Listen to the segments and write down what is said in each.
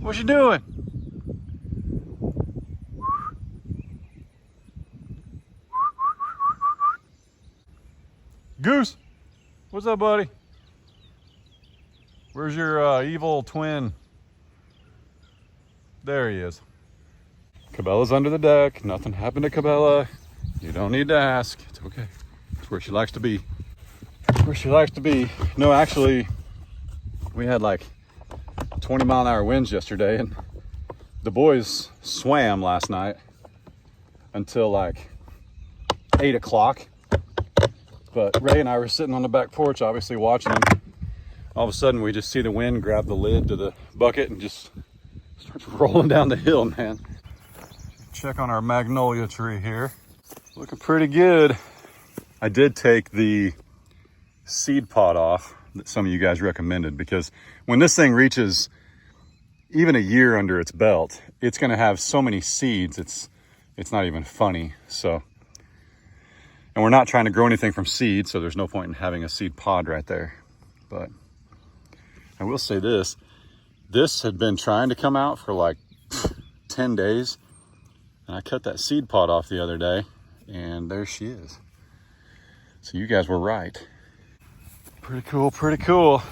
What you doing? Goose, what's up, buddy? Where's your evil twin? There he is. Cabela's under the deck. Nothing happened to Cabela. You don't need to ask. It's okay. It's where she likes to be. It's where she likes to be. No, actually, we had like 20-mile-an-hour winds yesterday, and the boys swam last night until like 8 o'clock. But Ray and I were sitting on the back porch, obviously watching them. All of a sudden, we just see the wind grab the lid to the bucket and just starts rolling down the hill, man. Check on our magnolia tree here. Looking pretty good. I did take the seed pod off that some of you guys recommended, because when this thing reaches even a year under its belt, it's gonna have so many seeds, it's not even funny. So, and we're not trying to grow anything from seed, so there's no point in having a seed pod right there. But I will say this had been trying to come out for like 10 days. And I cut that seed pod off the other day, and there she is. So you guys were right. Pretty cool, pretty cool.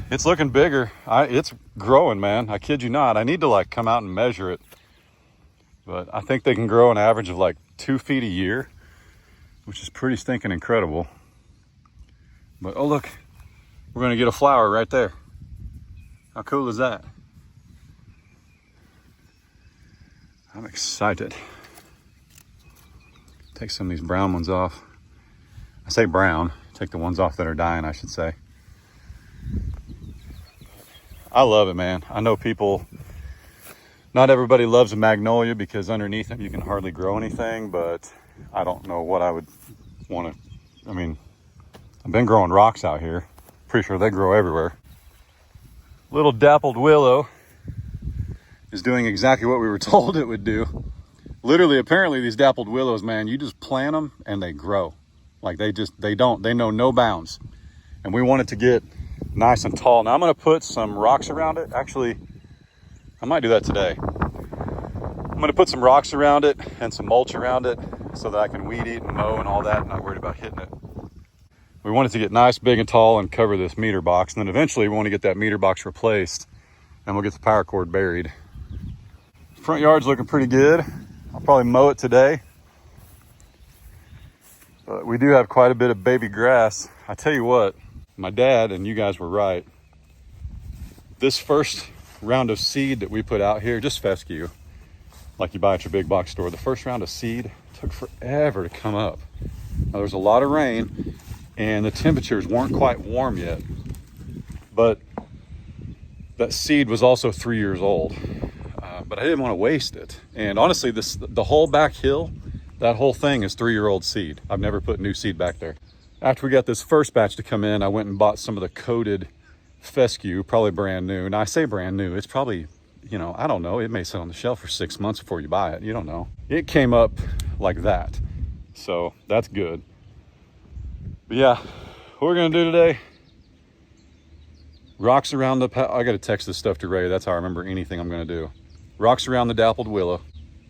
It's looking bigger. It's growing, man. I kid you not. I need to like come out and measure it. But I think they can grow an average of like 2 feet a year, which is pretty stinking incredible. But oh look, we're gonna get a flower right there. How cool is that? I'm excited. Take some of these brown ones off. I say brown, take the ones off that are dying, I should say. I love it, man. I know people, not everybody loves a magnolia because underneath them you can hardly grow anything, but I don't know what I would want to, I mean, I've been growing rocks out here. Pretty sure they grow everywhere. Little dappled willow is doing exactly what we were told it would do. Literally, apparently these dappled willows, man, you just plant them and they grow. Like they know no bounds. And we want it to get nice and tall. Now I'm gonna put some rocks around it. Actually, I might do that today. I'm gonna put some rocks around it and some mulch around it so that I can weed eat and mow and all that, and not worried about hitting it. We want it to get nice, big and tall and cover this meter box. And then eventually we want to get that meter box replaced and we'll get the power cord buried. Front yard's looking pretty good. I'll probably mow it today. But we do have quite a bit of baby grass. I tell you what, my dad and you guys were right. This first round of seed that we put out here, just fescue, like you buy at your big box store, the first round of seed took forever to come up. Now there was a lot of rain and the temperatures weren't quite warm yet, but that seed was also 3 years old. But I didn't want to waste it. And honestly, the whole back hill, that whole thing is 3-year-old seed. I've never put new seed back there. After we got this first batch to come in, I went and bought some of the coated fescue, probably brand new. Now I say brand new, it's probably, you know, I don't know. It may sit on the shelf for 6 months before you buy it. You don't know. It came up like that. So that's good. But yeah, what we're gonna do today, rocks around the, I gotta text this stuff to Ray. That's how I remember anything I'm gonna do. Rocks around the dappled willow.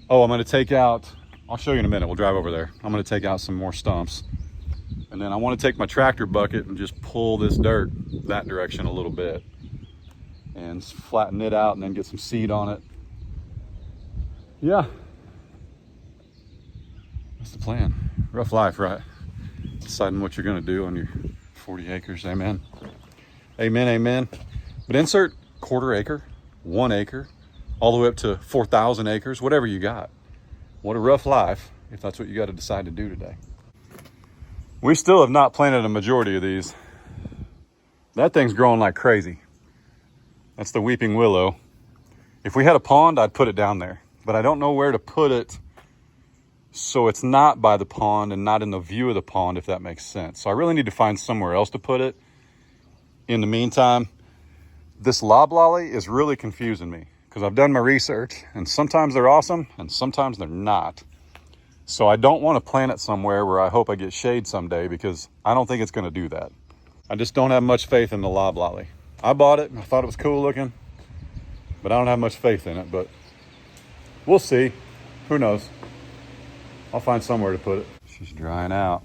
Oh, I'm gonna take out, I'll show you in a minute, we'll drive over there. I'm gonna take out some more stumps. And then I wanna take my tractor bucket and just pull this dirt that direction a little bit and flatten it out and then get some seed on it. Yeah, that's the plan. Rough life, right? Deciding what you're gonna do on your 40 acres, amen. Amen, amen. But insert 1/4 acre, 1 acre, all the way up to 4,000 acres, whatever you got. What a rough life if that's what you got to decide to do today. We still have not planted a majority of these. That thing's growing like crazy. That's the weeping willow. If we had a pond, I'd put it down there, but I don't know where to put it so it's not by the pond and not in the view of the pond, if that makes sense. So I really need to find somewhere else to put it. In the meantime, this loblolly is really confusing me because I've done my research and sometimes they're awesome and sometimes they're not. So I don't want to plant it somewhere where I hope I get shade someday, because I don't think it's going to do that. I just don't have much faith in the loblolly. I bought it and I thought it was cool looking, but I don't have much faith in it, but we'll see. Who knows? I'll find somewhere to put it. She's drying out.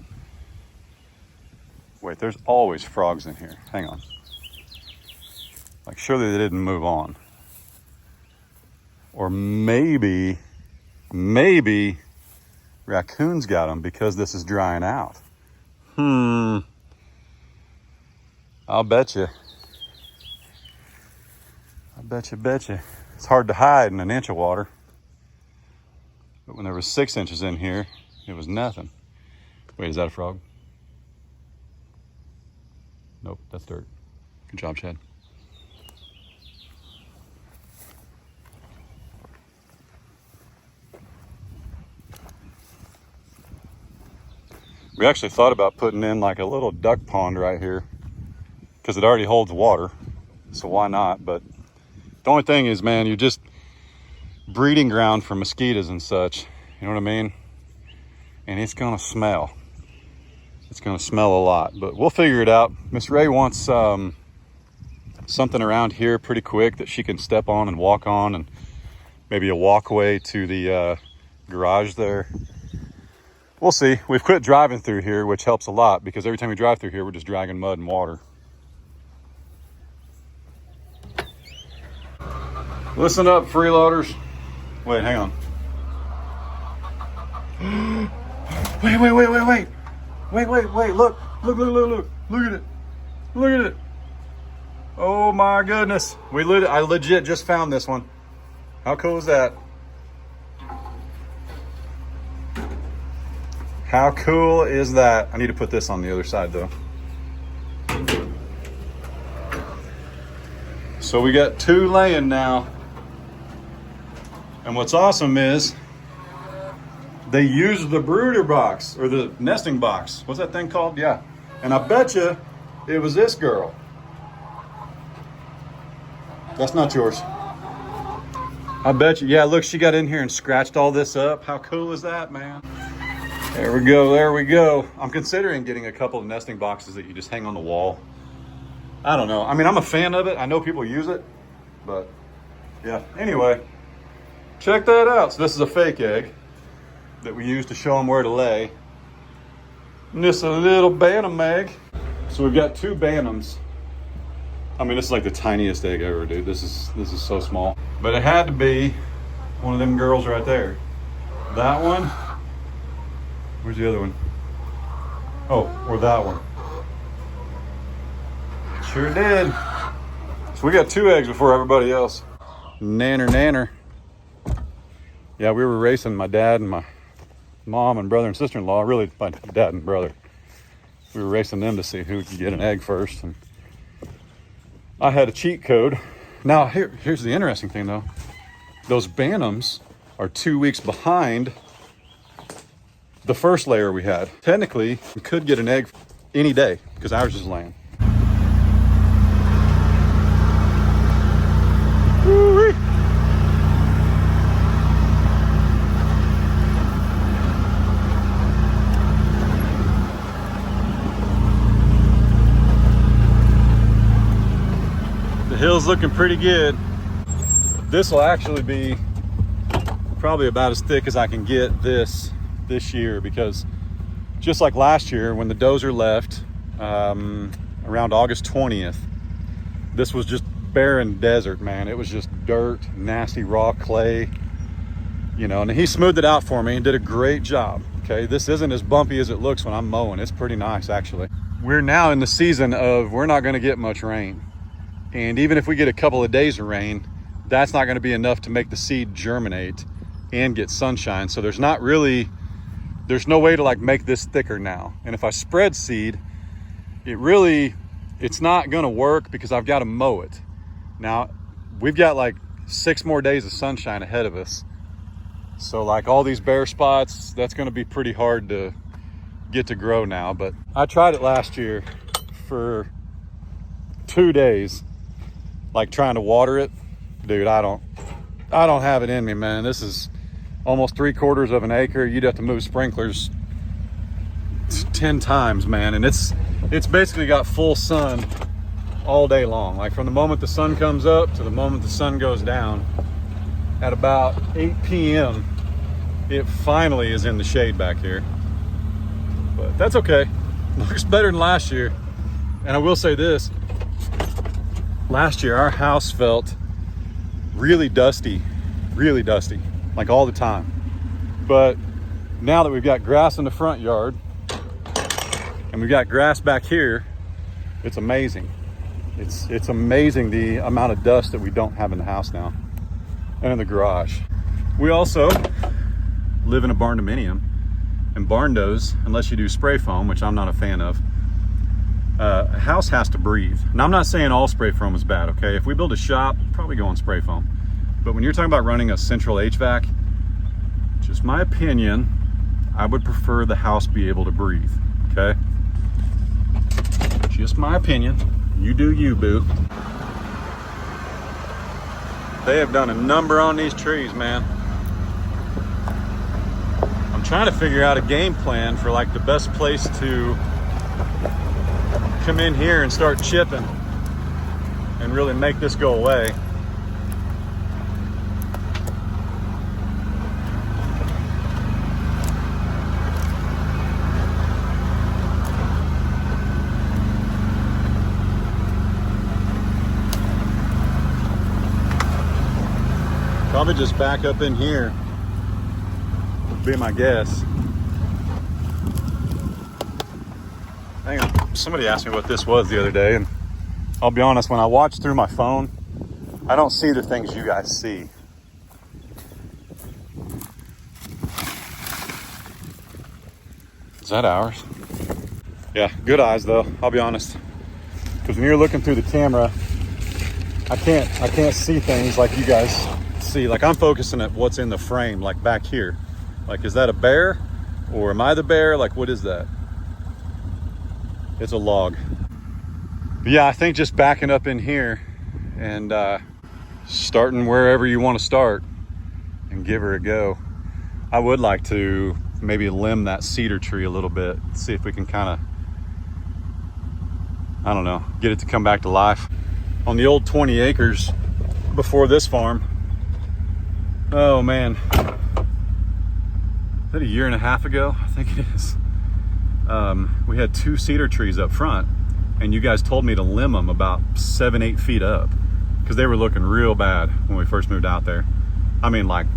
Wait, there's always frogs in here. Hang on. Like, surely they didn't move on. Or maybe raccoons got them because this is drying out. I'll bet you. Bet you. It's hard to hide in an inch of water. But when there was 6 inches in here, it was nothing. Wait, is that a frog? Nope, that's dirt. Good job, Chad. We actually thought about putting in like a little duck pond right here because it already holds water, so why not? But the only thing is, man, you're just breeding ground for mosquitoes and such, you know what I mean? And it's gonna smell. It's gonna smell a lot, but we'll figure it out. Miss Rae wants something around here pretty quick that she can step on and walk on, and maybe a walkway to the garage there. We'll see. We've quit driving through here, which helps a lot because every time we drive through here, we're just dragging mud and water. Listen up, freeloaders. Wait, hang on. Wait. Look at it. Look at it. Oh my goodness. I legit just found this one. How cool is that? How cool is that? I need to put this on the other side though. So we got 2 laying now. And what's awesome is they use the brooder box or the nesting box. What's that thing called? Yeah. And I bet you it was this girl. That's not yours. I bet you. Yeah, look, she got in here and scratched all this up. How cool is that, man? There we go. I'm considering getting a couple of nesting boxes that you just hang on the wall. I don't know. I mean, I'm a fan of it. I know people use it, but yeah. Anyway, check that out. So this is a fake egg that we use to show them where to lay. And this is a little bantam egg. So we've got 2 bantams. I mean, this is like the tiniest egg ever, dude. This is so small. But it had to be one of them girls right there. That one. Where's the other one? Oh, or that one. Sure did. So we got 2 eggs before everybody else. Nanner. Yeah, we were racing my dad and my mom and brother and sister-in-law. Really, my dad and brother. We were racing them to see who could get an egg first. And I had a cheat code. Now, here's the interesting thing, though. Those bantams are 2 weeks behind the first layer we had. Technically, we could get an egg any day because ours is laying. Woo-wee. The hill's looking pretty good. This will actually be probably about as thick as I can get this year, because just like last year when the dozer left around August 20th, this was just barren desert, man. It was just dirt, nasty raw clay, you know, and he smoothed it out for me and did a great job. Okay, this isn't as bumpy as it looks when I'm mowing. It's pretty nice, actually. We're now in the season of we're not going to get much rain, and even if we get a couple of days of rain, that's not going to be enough to make the seed germinate and get sunshine. So there's no way to like make this thicker now. And if I spread seed, it's not gonna work because I've got to mow it. Now, we've got like 6 more days of sunshine ahead of us. So like all these bare spots, that's gonna be pretty hard to get to grow now. But I tried it last year for 2 days, like trying to water it. Dude, I don't have it in me, man. This is almost 3/4 of an acre. You'd have to move sprinklers 10 times, man. And it's basically got full sun all day long. Like from the moment the sun comes up to the moment the sun goes down. At about 8 p.m. it finally is in the shade back here. But that's okay. Looks better than last year. And I will say this, last year our house felt really dusty, like all the time. But now that we've got grass in the front yard and we've got grass back here, it's amazing. It's amazing the amount of dust that we don't have in the house now and in the garage. We also live in a barn dominium, and barn doors, unless you do spray foam, which I'm not a fan of, a house has to breathe. Now I'm not saying all spray foam is bad, okay? If we build a shop, probably go on spray foam. But when you're talking about running a central HVAC, just my opinion, I would prefer the house be able to breathe, okay? Just my opinion. You do you, boo. They have done a number on these trees, man. I'm trying to figure out a game plan for like the best place to come in here and start chipping and really make this go away. Probably just back up in here would be my guess. Hang on, somebody asked me what this was the other day, and I'll be honest, when I watch through my phone, I don't see the things you guys see. Is that ours? Yeah, good eyes though, I'll be honest. Because when you're looking through the camera, I can't see things like you guys see. Like I'm focusing at what's in the frame, like back here. Like, is that a bear or am I the bear? Like, what is that? It's a log. But yeah, I think just backing up in here and starting wherever you want to start and give her a go. I would like to maybe limb that cedar tree a little bit, see if we can kind of, I don't know, get it to come back to life. On the old 20 acres before this farm, oh man, is that a year and a half ago? I think it is. We had 2 cedar trees up front, and you guys told me to limb them about 7-8 feet up because they were looking real bad when we first moved out there. I mean, like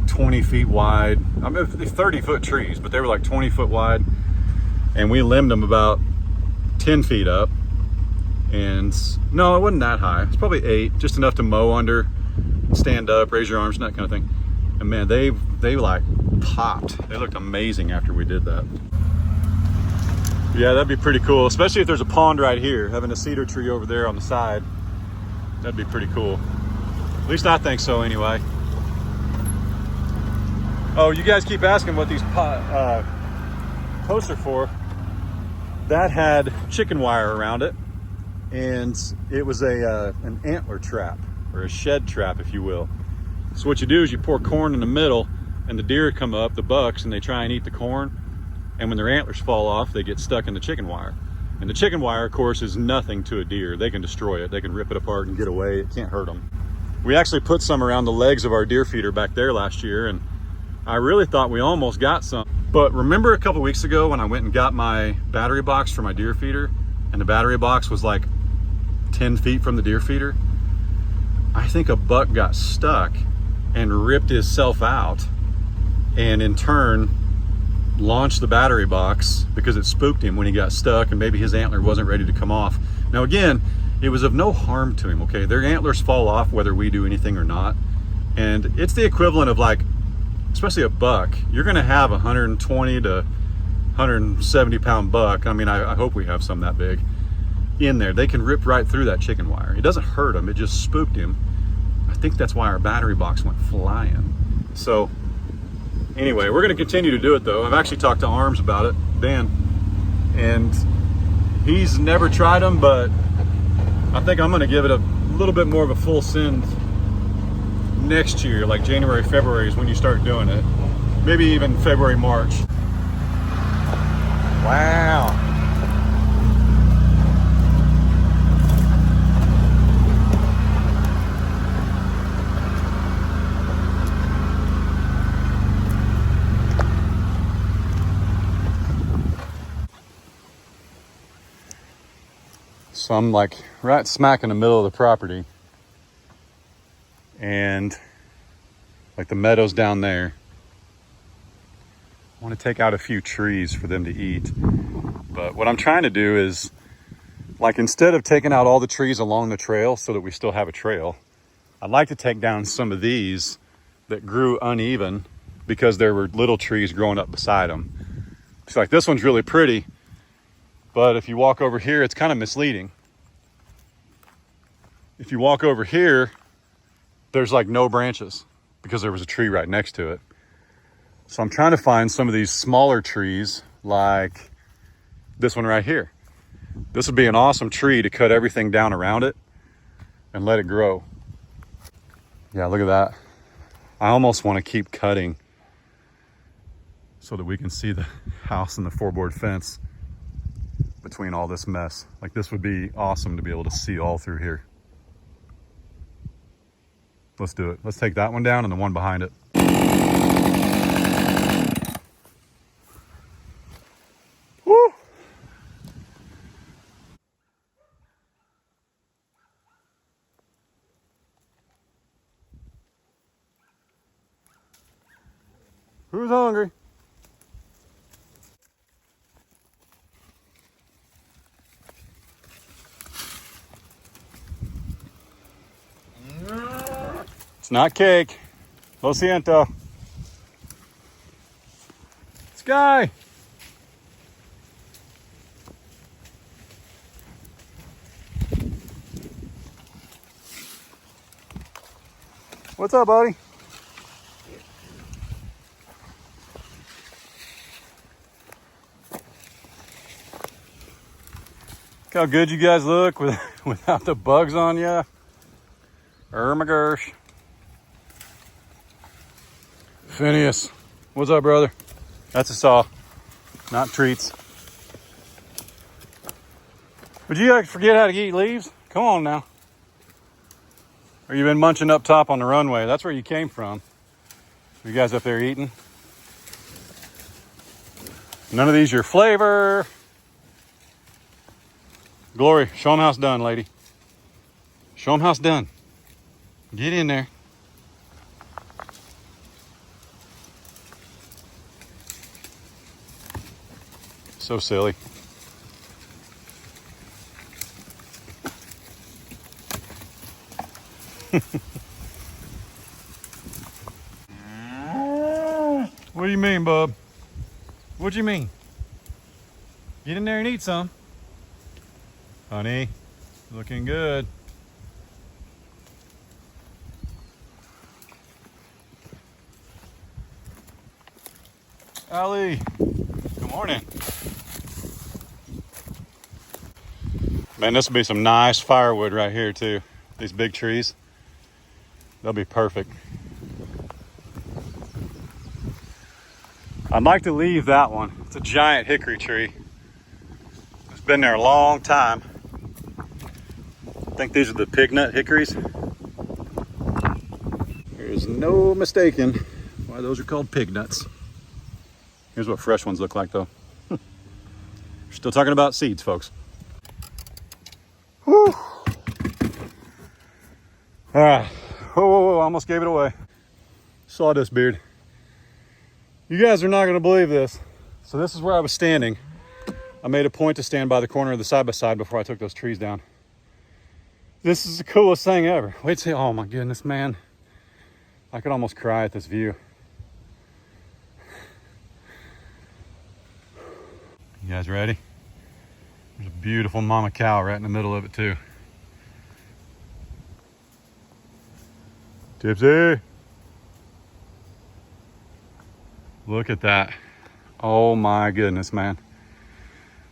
20 feet wide. I mean, 30-foot trees, but they were like 20 foot wide, and we limbed them about 10 feet up. And no, it wasn't that high. It's probably 8, just enough to mow under, stand up, raise your arms, and that kind of thing. And man, they like popped. They looked amazing after we did that. Yeah, that'd be pretty cool, especially if there's a pond right here. Having a cedar tree over there on the side, that'd be pretty cool. At least I think so anyway. Oh, you guys keep asking what these posts are for. That had chicken wire around it, and it was an antler trap, or a shed trap, if you will. So what you do is you pour corn in the middle, and the deer come up, the bucks, and they try and eat the corn. And when their antlers fall off, they get stuck in the chicken wire. And the chicken wire, of course, is nothing to a deer. They can destroy it. They can rip it apart and get away. It can't hurt them. We actually put some around the legs of our deer feeder back there last year, and I really thought we almost got some. But remember a couple weeks ago when I went and got my battery box for my deer feeder, and the battery box was like 10 feet from the deer feeder? I think a buck got stuck and ripped himself out, and in turn launched the battery box because it spooked him when he got stuck, and maybe his antler wasn't ready to come off. Now again, it was of no harm to him, okay? Their antlers fall off whether we do anything or not. And it's the equivalent of, like, especially a buck, you're gonna have 120 to 170 pound buck. I mean, I hope we have some that big in there. They can rip right through that chicken wire. It doesn't hurt him, it just spooked him. I think that's why our battery box went flying. So anyway, we're gonna continue to do it though. I've actually talked to Arms about it, Dan, and he's never tried them, but I think I'm gonna give it a little bit more of a full send next year, like January, February is when you start doing it. Maybe even February, March. Wow. So I'm like right smack in the middle of the property, and like the meadows down there. I want to take out a few trees for them to eat. But what I'm trying to do is, like, instead of taking out all the trees along the trail so that we still have a trail, I'd like to take down some of these that grew uneven because there were little trees growing up beside them. So like this one's really pretty, but if you walk over here, it's kind of misleading. If you walk over here, there's like no branches because there was a tree right next to it. So I'm trying to find some of these smaller trees like this one right here. This would be an awesome tree to cut everything down around it and let it grow. Yeah, look at that. I almost want to keep cutting so that we can see the house and the 4-board fence between all this mess. Like, this would be awesome to be able to see all through here. Let's do it. Let's take that one down and the one behind it. Woo! Who's hungry? It's not cake. Lo siento. Sky. What's up, buddy? Look how good you guys look without the bugs on you. Oh my gosh. Phineas, what's up, brother? That's a saw, not treats. Would you guys forget how to eat leaves? Come on now. Or you been munching up top on the runway? That's where you came from. You guys up there eating? None of these your flavor. Glory, show them how it's done, lady. Show them how it's done. Get in there. So silly. What do you mean, bub? What do you mean? Get in there and eat some. Honey, looking good. Allie, good morning. Man, this will be some nice firewood right here too. These big trees, they'll be perfect. I'd like to leave that one. It's a giant hickory tree. It's been there a long time. I think these are the pig nut hickories. There's no mistaking why those are called pig nuts. Here's what fresh ones look like though. We're still talking about seeds, folks. Whew. All right. Whoa, almost gave it away. Sawdust beard. You guys are not gonna believe this. So this is where I was standing. I made a point to stand by the corner of the side-by-side before I took those trees down. This is the coolest thing ever. Wait till, oh my goodness, man. I could almost cry at this view. You guys ready? There's a beautiful mama cow right in the middle of it too. Tipsy. Look at that. Oh my goodness, man.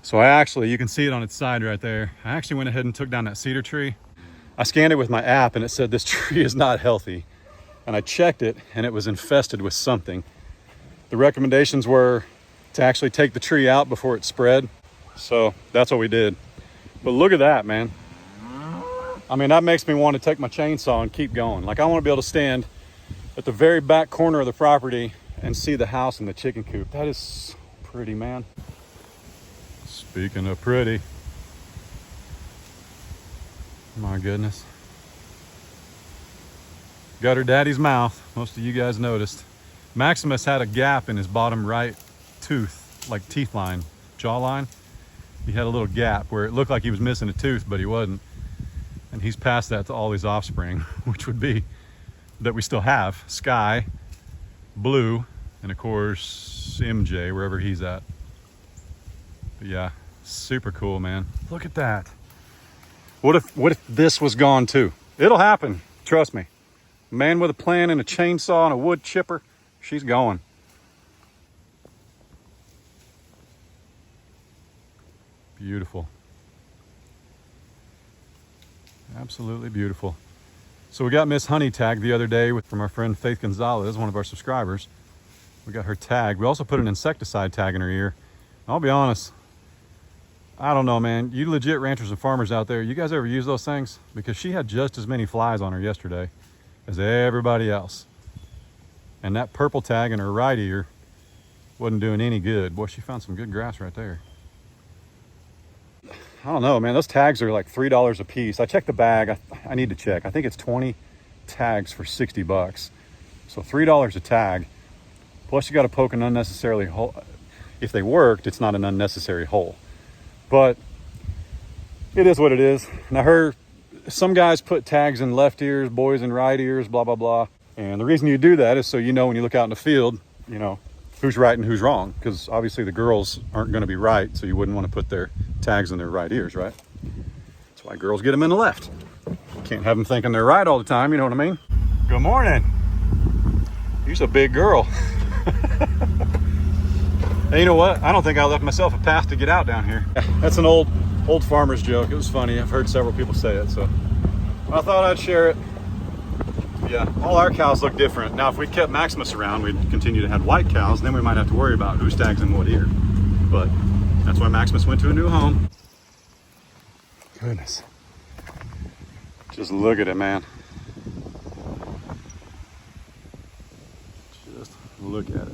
So you can see it on its side right there. I actually went ahead and took down that cedar tree. I scanned it with my app and it said this tree is not healthy. And I checked it and it was infested with something. The recommendations were to actually take the tree out before it spread. So that's what we did. But look at that, man. I mean, that makes me want to take my chainsaw and keep going. Like, I want to be able to stand at the very back corner of the property and see the house and the chicken coop. That is so pretty, man. Speaking of pretty, My goodness. Got her daddy's mouth. Most of you guys noticed. Maximus had a gap in his bottom right tooth, like teeth line, jaw line. He had a little gap where it looked like he was missing a tooth, but he wasn't. And he's passed that to all his offspring, which would be that we still have Sky, Blue, and of course MJ, wherever he's at. But yeah, super cool, man. Look at that. What if this was gone too? It'll happen, trust me. Man with a plan and a chainsaw and a wood chipper, she's going. Beautiful. Absolutely beautiful. So we got Miss Honey tagged the other day from our friend Faith Gonzalez, one of our subscribers. We got her tagged. We also put an insecticide tag in her ear. I'll be honest, I don't know, man. You legit ranchers and farmers out there, you guys ever use those things? Because she had just as many flies on her yesterday as everybody else. And that purple tag in her right ear wasn't doing any good. Boy, she found some good grass right there. I don't know, man. Those tags are like $3 a piece. I checked the bag. I need to check. I think it's 20 tags for 60 bucks. So $3 a tag. Plus you got to poke an unnecessary hole. If they worked, it's not an unnecessary hole. But it is what it is. And I heard some guys put tags in left ears, boys in right ears, blah, blah, blah. And the reason you do that is so you know when you look out in the field, you know, who's right and who's wrong. Because obviously the girls aren't going to be right, so you wouldn't want to put their tags in their right ears, right? That's why girls get them in the left. Can't have them thinking they're right all the time, you know what I mean? Good morning. You're a big girl. Hey, you know what? I don't think I left myself a path to get out down here. That's an old farmer's joke. It was funny. I've heard several people say it, so I thought I'd share it. Yeah, all our cows look different. Now, if we kept Maximus around, we'd continue to have white cows. Then we might have to worry about whose tags in what ear. But that's why Maximus went to a new home. Goodness. Just look at it, man. Just look at it.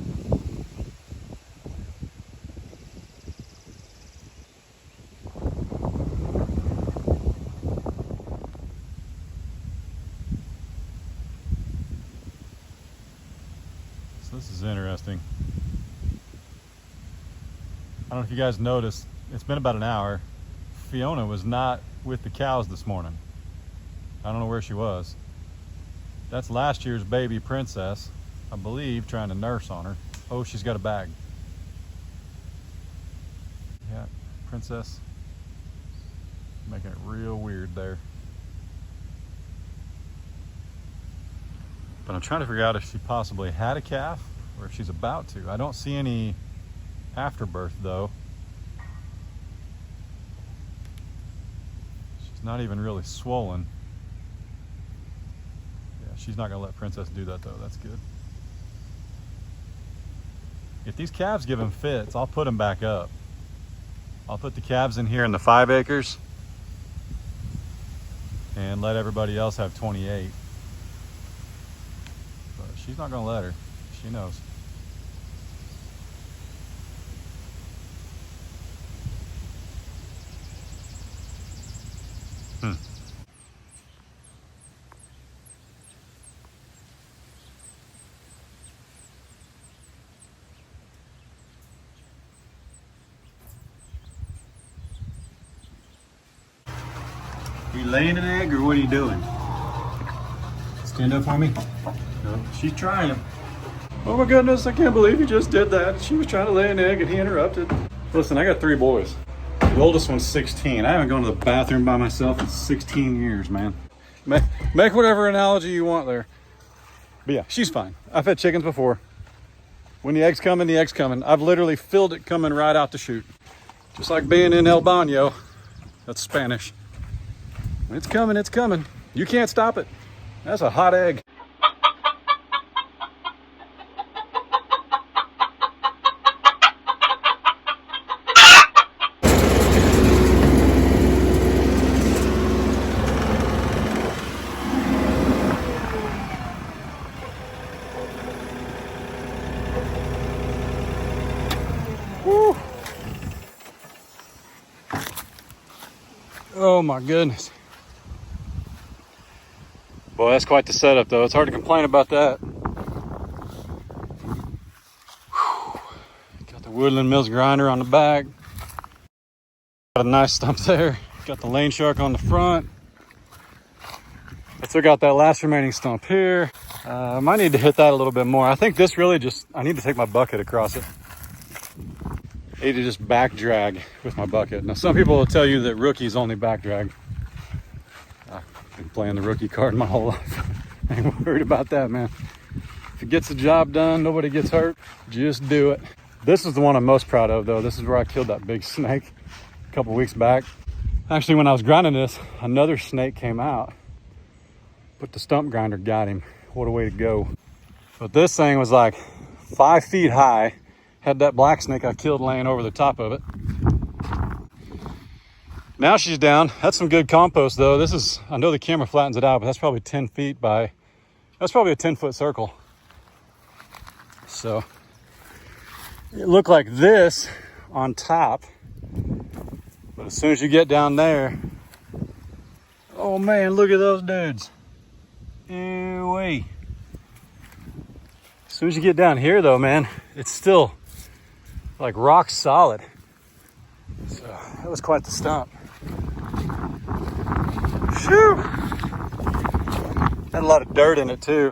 This is interesting. I don't know if you guys noticed, it's been about an hour. Fiona was not with the cows this morning. I don't know where she was. That's last year's baby Princess, I believe, trying to nurse on her. Oh, she's got a bag. Yeah, Princess. Making it real weird there. But I'm trying to figure out if she possibly had a calf or if she's about to. I don't see any afterbirth though. She's not even really swollen. Yeah, she's not gonna let Princess do that though. That's good. If these calves give them fits, I'll put them back up. I'll put the calves in here in the 5 acres and let everybody else have 28. She's not gonna let her. She knows. You laying an egg or what are you doing? Stand up for me. No, she's trying. Oh my goodness, I can't believe you just did that. She was trying to lay an egg and he interrupted. Listen, I got 3 boys. The oldest one's 16. I haven't gone to the bathroom by myself in 16 years, man. Make whatever analogy you want there. But yeah, she's fine. I've had chickens before. When the egg's coming, the egg's coming. I've literally filled it coming right out the chute. Just like being in El Baño. That's Spanish. When it's coming, it's coming. You can't stop it. That's a hot egg. Woo. Oh my goodness. Boy, that's quite the setup though. It's hard to complain about that. Whew. Got the Woodland Mills grinder on the back. Got a nice stump there. Got the lane shark on the front. I still got that last remaining stump here. I might need to hit that a little bit more. I think this really just, I need to take my bucket across it. I need to just back drag with my bucket. Now some people will tell you that rookies only back drag. I've been playing the rookie card my whole life. I ain't worried about that, man. If it gets the job done, nobody gets hurt, just do it. This is the one I'm most proud of though. This is where I killed that big snake a couple weeks back. Actually, when I was grinding this, another snake came out, but the stump grinder got him. What a way to go. But this thing was like 5 feet high. Had that black snake I killed laying over the top of it. Now she's down. That's some good compost though. This is, I know the camera flattens it out, but that's probably 10 feet by, that's probably a 10-foot circle. So it looked like this on top, but as soon as you get down there, oh man, look at those dudes. Ew-wee. As soon as you get down here though, man, it's still like rock solid. So that was quite the stump. Phew. Had a lot of dirt in it too.